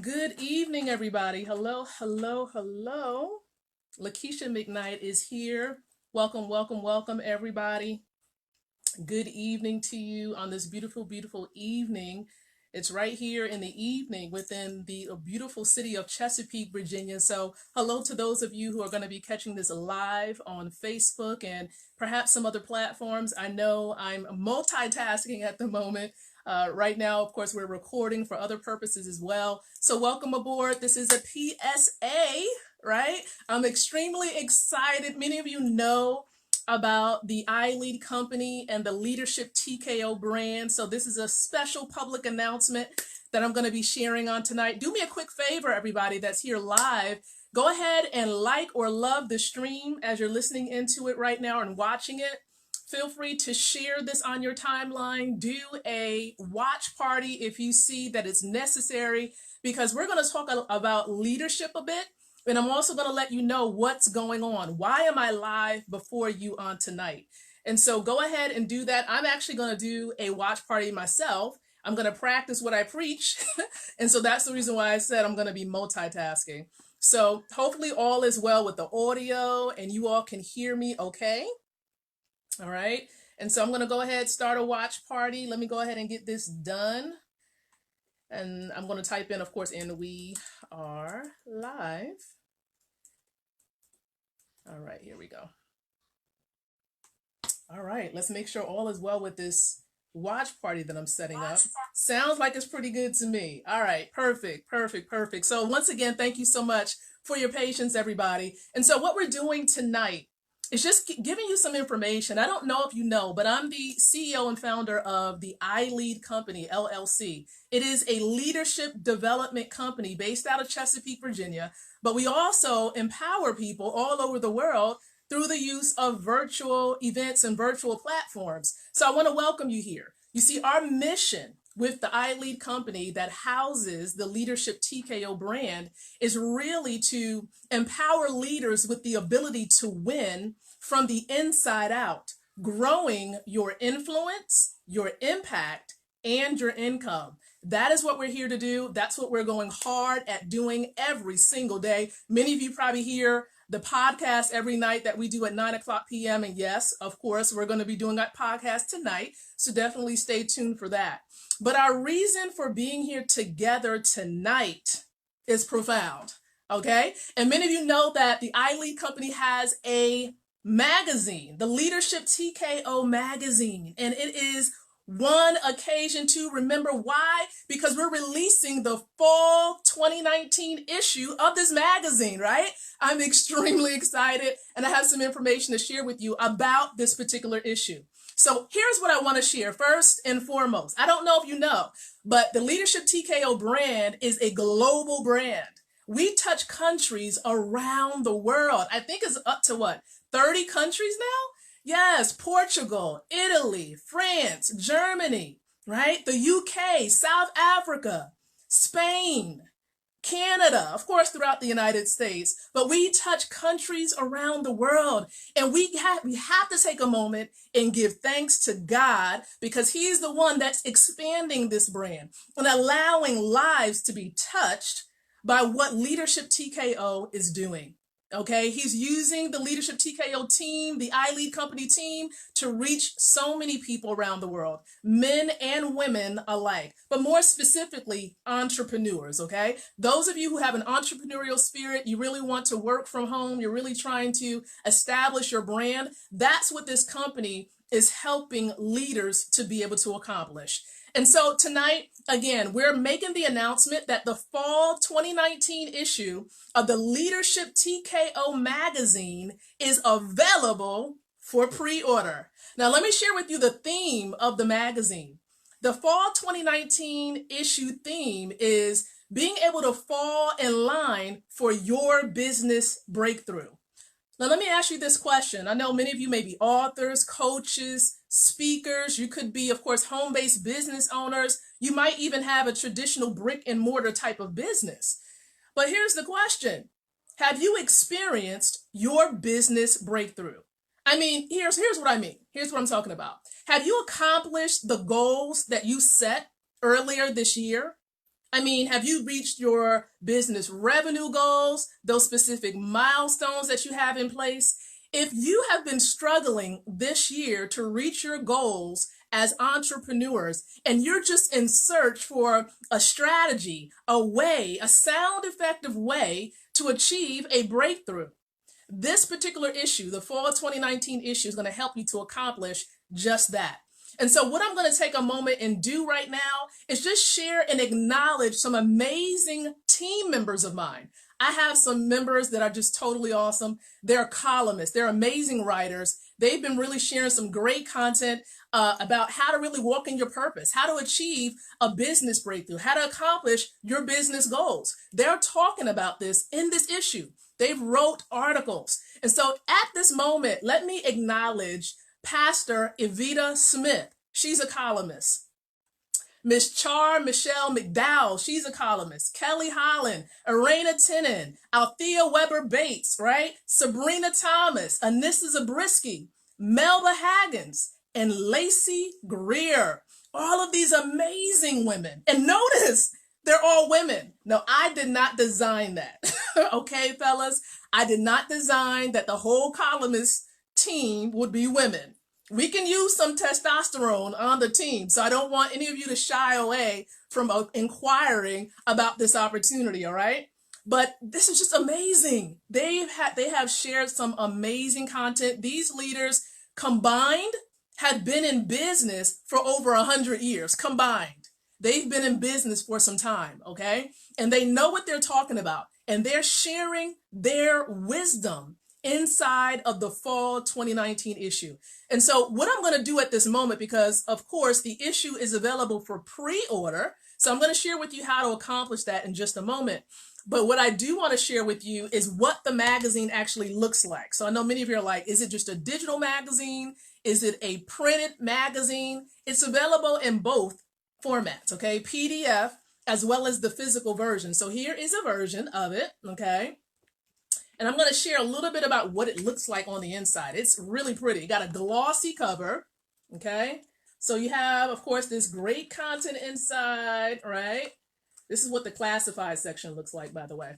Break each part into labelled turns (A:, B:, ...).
A: Good evening, everybody. Hello, hello, hello. Lakeisha McKnight is here. Welcome, welcome, welcome, everybody. Good evening to you on this beautiful, beautiful evening. It's right here in the evening within the beautiful city of Chesapeake, Virginia. So, hello to those of you who are going to be catching this live on Facebook and perhaps some other platforms. I know I'm multitasking at the moment. Right now, of course, we're recording for other purposes as well. So, welcome aboard. This is a PSA, right? I'm extremely excited. Many of you know about the iLead company and the Leadership TKO brand. So this is a special public announcement that I'm going to be sharing on tonight. Do me a quick favor, everybody that's here live. Go ahead and like or love the stream as you're listening into it right now and watching it. Feel free to share this on your timeline. Do a watch party if you see that it's necessary, because we're going to talk about leadership a bit. And I'm also going to let you know what's going on. Why am I live before you on tonight? And so go ahead and do that. I'm actually going to do a watch party myself. I'm going to practice what I preach. And so that's the reason why I said I'm going to be multitasking. So hopefully all is well with the audio and you all can hear me okay. All right. And so I'm going to go ahead, start a watch party. Let me go ahead and get this done. And I'm going to type in, of course, and we are live. All right, here we go. All right, let's make sure all is well with this watch party that I'm setting up. Sounds like it's pretty good to me. All right, perfect, perfect, perfect. So once again, thank you so much for your patience, everybody. And so what we're doing tonight is just giving you some information. I don't know if you know, but I'm the CEO and founder of the iLead Company, LLC. It is a leadership development company based out of Chesapeake, Virginia, but we also empower people all over the world through the use of virtual events and virtual platforms. So I want to welcome you here. You see, our mission with the iLead company that houses the Leadership TKO brand is really to empower leaders with the ability to win from the inside out, growing your influence, your impact, and your income. That is what we're here to do. That's what we're going hard at doing every single day. Many of you probably hear the podcast every night that we do at 9:00 p.m. And yes, of course, we're going to be doing that podcast tonight. So definitely stay tuned for that. But our reason for being here together tonight is profound. Okay. And many of you know that the iLead company has a magazine, the Leadership TKO magazine, and it is one occasion to remember. Why? Because we're releasing the fall 2019 issue of this magazine, right? I'm extremely excited, and I have some information to share with you about this particular issue. So here's what I want to share first and foremost. I don't know if you know, but the Leadership TKO brand is a global brand. We touch countries around the world. I think it's up to 30 countries now? Yes, Portugal, Italy, France, Germany, right? The UK, South Africa, Spain, Canada, of course, throughout the United States, but we touch countries around the world. And we have to take a moment and give thanks to God, because he's the one that's expanding this brand and allowing lives to be touched by what Leadership TKO is doing. Okay, he's using the Leadership TKO team, the iLead company team, to reach so many people around the world, men and women alike, but more specifically, entrepreneurs. Okay, those of you who have an entrepreneurial spirit, you really want to work from home, you're really trying to establish your brand. That's what this company is helping leaders to be able to accomplish. And so tonight, again, we're making the announcement that the fall 2019 issue of the Leadership TKO magazine is available for pre-order. Now, let me share with you the theme of the magazine. The fall 2019 issue theme is being able to fall in line for your business breakthrough. Now, let me ask you this question. I know many of you may be authors, coaches, speakers. You could be, of course, home-based business owners. You might even have a traditional brick and mortar type of business. But here's the question. Have you experienced your business breakthrough? I mean, here's what I mean. Here's what I'm talking about. Have you accomplished the goals that you set earlier this year? I mean, have you reached your business revenue goals, those specific milestones that you have in place? If you have been struggling this year to reach your goals as entrepreneurs, and you're just in search for a strategy, a way, a sound, effective way to achieve a breakthrough, this particular issue, the fall of 2019 issue, is going to help you to accomplish just that. And so what I'm going to take a moment and do right now is just share and acknowledge some amazing team members of mine. I have some members that are just totally awesome. They're columnists. They're amazing writers. They've been really sharing some great content about how to really walk in your purpose, how to achieve a business breakthrough, how to accomplish your business goals. They're talking about this in this issue. They've wrote articles. And so at this moment, let me acknowledge Pastor Evita Smith. She's a columnist. Miss Char Michelle McDowell, she's a columnist. Kelly Holland, Arena Tenen, Althea Weber Bates, right? Sabrina Thomas, Anissa Zabriskie, Melba Haggins, and Lacey Greer. All of these amazing women. And notice, they're all women. No, I did not design that. Okay, fellas? I did not design that the whole columnist team would be women. We can use some testosterone on the team, so I don't want any of you to shy away from inquiring about this opportunity, all right? But this is just amazing. They have shared some amazing content. These leaders combined have been in business for over 100 years, combined. They've been in business for some time, okay? And they know what they're talking about, and they're sharing their wisdom inside of the fall 2019 issue. And so what I'm going to do at this moment, because of course the issue is available for pre-order, so I'm going to share with you how to accomplish that in just a moment. But what I do want to share with you is what the magazine actually looks like. So I know many of you are like, is it just a digital magazine? Is it a printed magazine? It's available in both formats, okay? PDF as well as the physical version. So here is a version of it, okay? And I'm going to share a little bit about what it looks like on the inside. It's really pretty. You got a glossy cover, okay? So you have, of course, this great content inside, right? This is what the classified section looks like, by the way,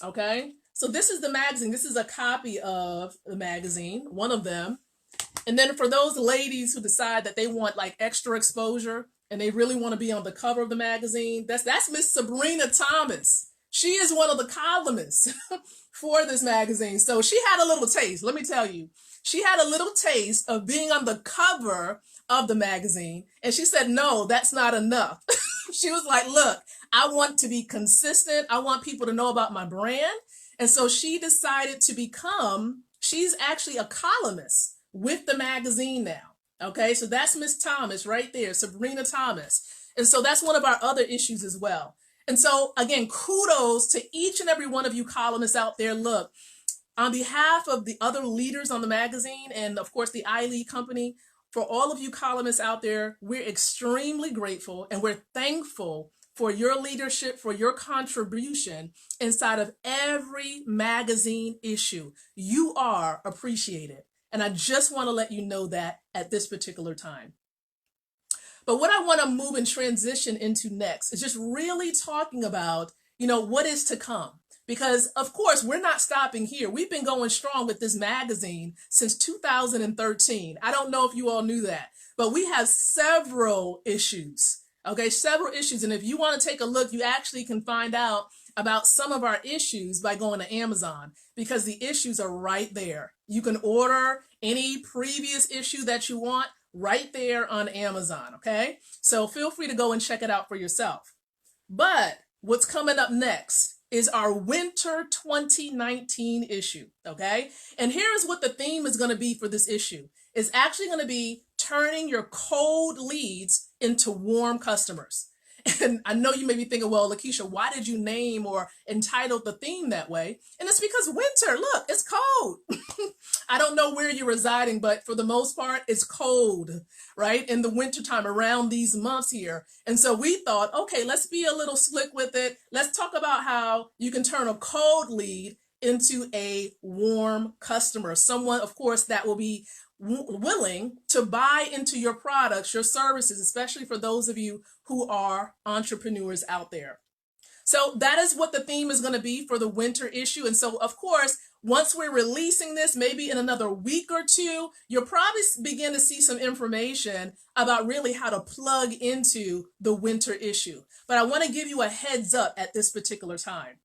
A: okay? So this is the magazine. This is a copy of the magazine, one of them. And then for those ladies who decide that they want like extra exposure and they really want to be on the cover of the magazine, that's Miss Sabrina Thomas. She is one of the columnists for this magazine. So she had a little taste, let me tell you. She had a little taste of being on the cover of the magazine. And she said, no, that's not enough. She was like, look, I want to be consistent. I want people to know about my brand. And so she decided to she's actually a columnist with the magazine now. Okay, so that's Miss Thomas right there, Sabrina Thomas. And so that's one of our other issues as well. And so again, kudos to each and every one of you columnists out there. Look, on behalf of the other leaders on the magazine and of course the iLead company, for all of you columnists out there, we're extremely grateful and we're thankful for your leadership, for your contribution inside of every magazine issue. You are appreciated. And I just want to let you know that at this particular time. But what I want to move and transition into next is just really talking about, what is to come. Because of course, we're not stopping here. We've been going strong with this magazine since 2013. I don't know if you all knew that, but we have several issues. Okay, several issues. And if you want to take a look, you actually can find out about some of our issues by going to Amazon because the issues are right there. You can order any previous issue that you want right there on Amazon, okay? So feel free to go and check it out for yourself. But what's coming up next is our winter 2019 issue, okay? And here's what the theme is going to be for this issue. It's actually going to be turning your cold leads into warm customers. And I know you may be thinking, well, Lakeisha, why did you name or entitle the theme that way? And it's because winter, look, it's cold. I don't know where you're residing, but for the most part, it's cold, right? In the wintertime around these months here. And so we thought, okay, let's be a little slick with it. Let's talk about how you can turn a cold lead into a warm customer. Someone, of course, that will be willing to buy into your products, your services, especially for those of you who are entrepreneurs out there. So that is what the theme is going to be for the winter issue. And so, of course, once we're releasing this, maybe in another week or two, you'll probably begin to see some information about really how to plug into the winter issue. But I want to give you a heads up at this particular time.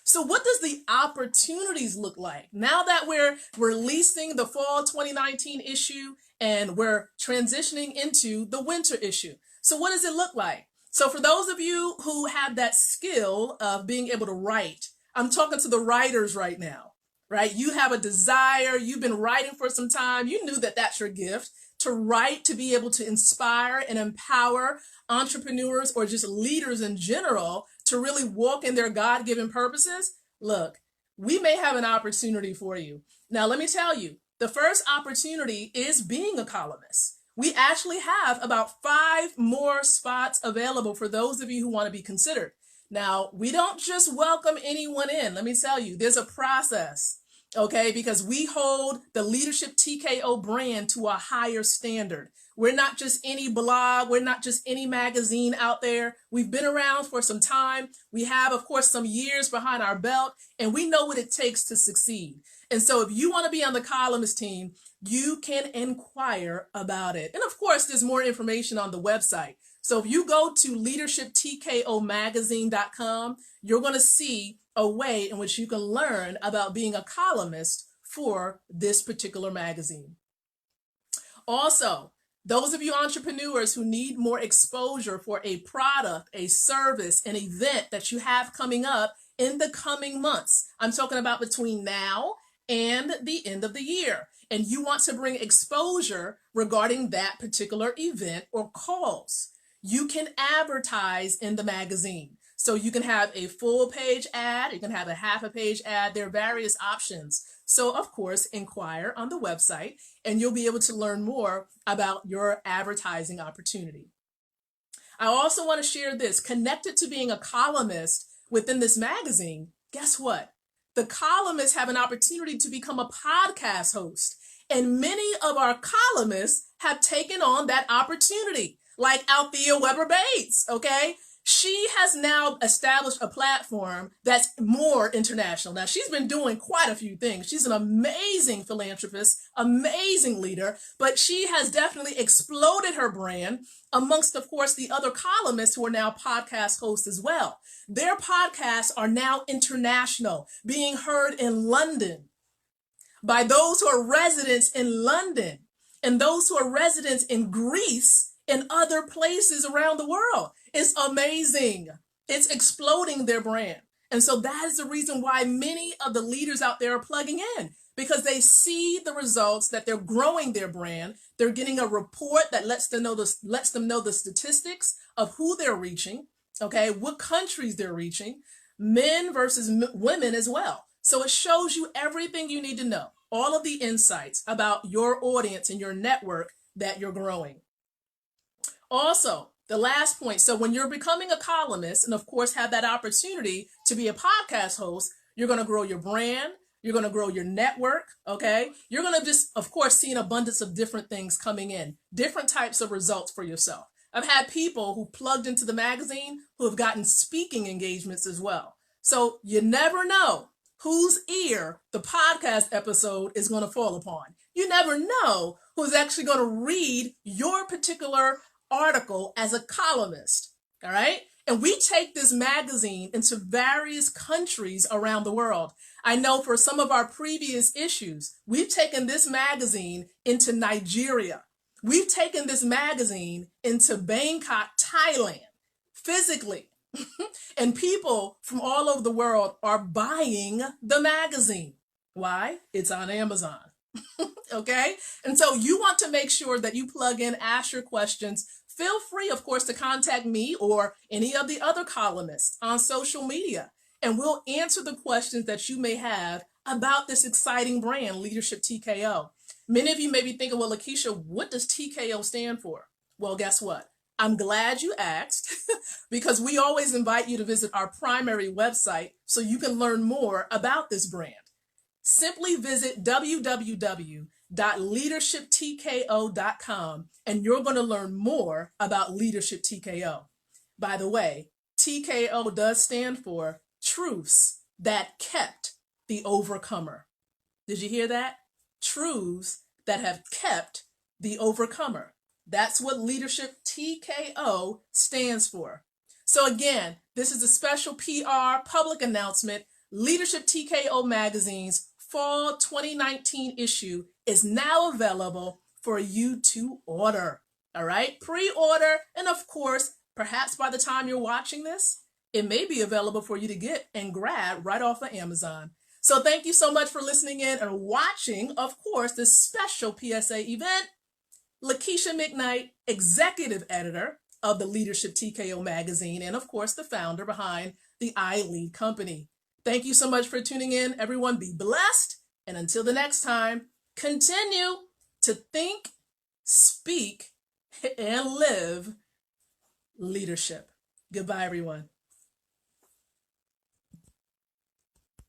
A: So what does the opportunities look like now that we're releasing the fall 2019 issue and we're transitioning into the winter issue? So what does it look like? So for those of you who have that skill of being able to write, I'm talking to the writers right now, right? You have a desire, you've been writing for some time, you knew that that's your gift, to write, to be able to inspire and empower entrepreneurs or just leaders in general to really walk in their God-given purposes. Look, we may have an opportunity for you. Now, let me tell you, the first opportunity is being a columnist. We actually have about 5 more spots available for those of you who want to be considered. Now, we don't just welcome anyone in. Let me tell you, there's a process, okay? Because we hold the Leadership TKO brand to a higher standard. We're not just any blog. We're not just any magazine out there. We've been around for some time. We have, of course, some years behind our belt, and we know what it takes to succeed. And so if you want to be on the columnist team, you can inquire about it. And of course, there's more information on the website. So if you go to leadershiptkomagazine.com, you're going to see a way in which you can learn about being a columnist for this particular magazine. Also, those of you entrepreneurs who need more exposure for a product, a service, an event that you have coming up in the coming months, I'm talking about between now and the end of the year, and you want to bring exposure regarding that particular event or cause, you can advertise in the magazine. So you can have a full page ad, you can have a half a page ad, there are various options. So of course, inquire on the website and you'll be able to learn more about your advertising opportunity. I also want to share this, connected to being a columnist within this magazine, guess what? The columnists have an opportunity to become a podcast host. And many of our columnists have taken on that opportunity, like Althea Weber Bates, okay? She has now established a platform that's more international. Now, she's been doing quite a few things. She's an amazing philanthropist, amazing leader, but she has definitely exploded her brand amongst, of course, the other columnists who are now podcast hosts as well. Their podcasts are now international, being heard in London by those who are residents in London and those who are residents in Greece and other places around the world. It's amazing. It's exploding their brand. And so that is the reason why many of the leaders out there are plugging in, because they see the results, that they're growing their brand. They're getting a report that lets them know the statistics of who they're reaching, okay, what countries they're reaching, men versus women as well. So it shows you everything you need to know, all of the insights about your audience and your network that you're growing. Also, the last point, so when you're becoming a columnist and of course have that opportunity to be a podcast host, you're going to grow your brand, you're going to grow your network, okay? You're going to just, of course, see an abundance of different things coming in, different types of results for yourself. I've had people who plugged into the magazine who have gotten speaking engagements as well. So you never know whose ear the podcast episode is going to fall upon. You never know who's actually going to read your particular article as a columnist, all right? And we take this magazine into various countries around the world. I know for some of our previous issues, we've taken this magazine into Nigeria. We've taken this magazine into Bangkok, Thailand, physically. And people from all over the world are buying the magazine. Why? It's on Amazon. Okay? And so you want to make sure that you plug in, ask your questions. Feel free, of course, to contact me or any of the other columnists on social media, and we'll answer the questions that you may have about this exciting brand, Leadership TKO. Many of you may be thinking, well, Lakeisha, what does TKO stand for? Well, guess what? I'm glad you asked because we always invite you to visit our primary website so you can learn more about this brand. Simply visit www.leadershiptkO.com www.leadershiptko.com, and you're going to learn more about Leadership TKO. By the way, TKO does stand for Truths That Kept the Overcomer. Did you hear that? Truths that have kept the overcomer. That's what Leadership TKO stands for. So again, this is a special PR public announcement. Leadership TKO Magazine's Fall 2019 issue is now available for you to order. All right, pre-order, and of course, perhaps by the time you're watching this, it may be available for you to get and grab right off of Amazon. So thank you so much for listening in and watching, of course, this special PSA event. Lakeisha McKnight, executive editor of the Leadership TKO magazine, and of course, the founder behind the iLead company. Thank you so much for tuning in. Everyone be blessed. And until the next time, continue to think, speak, and live leadership. Goodbye, everyone.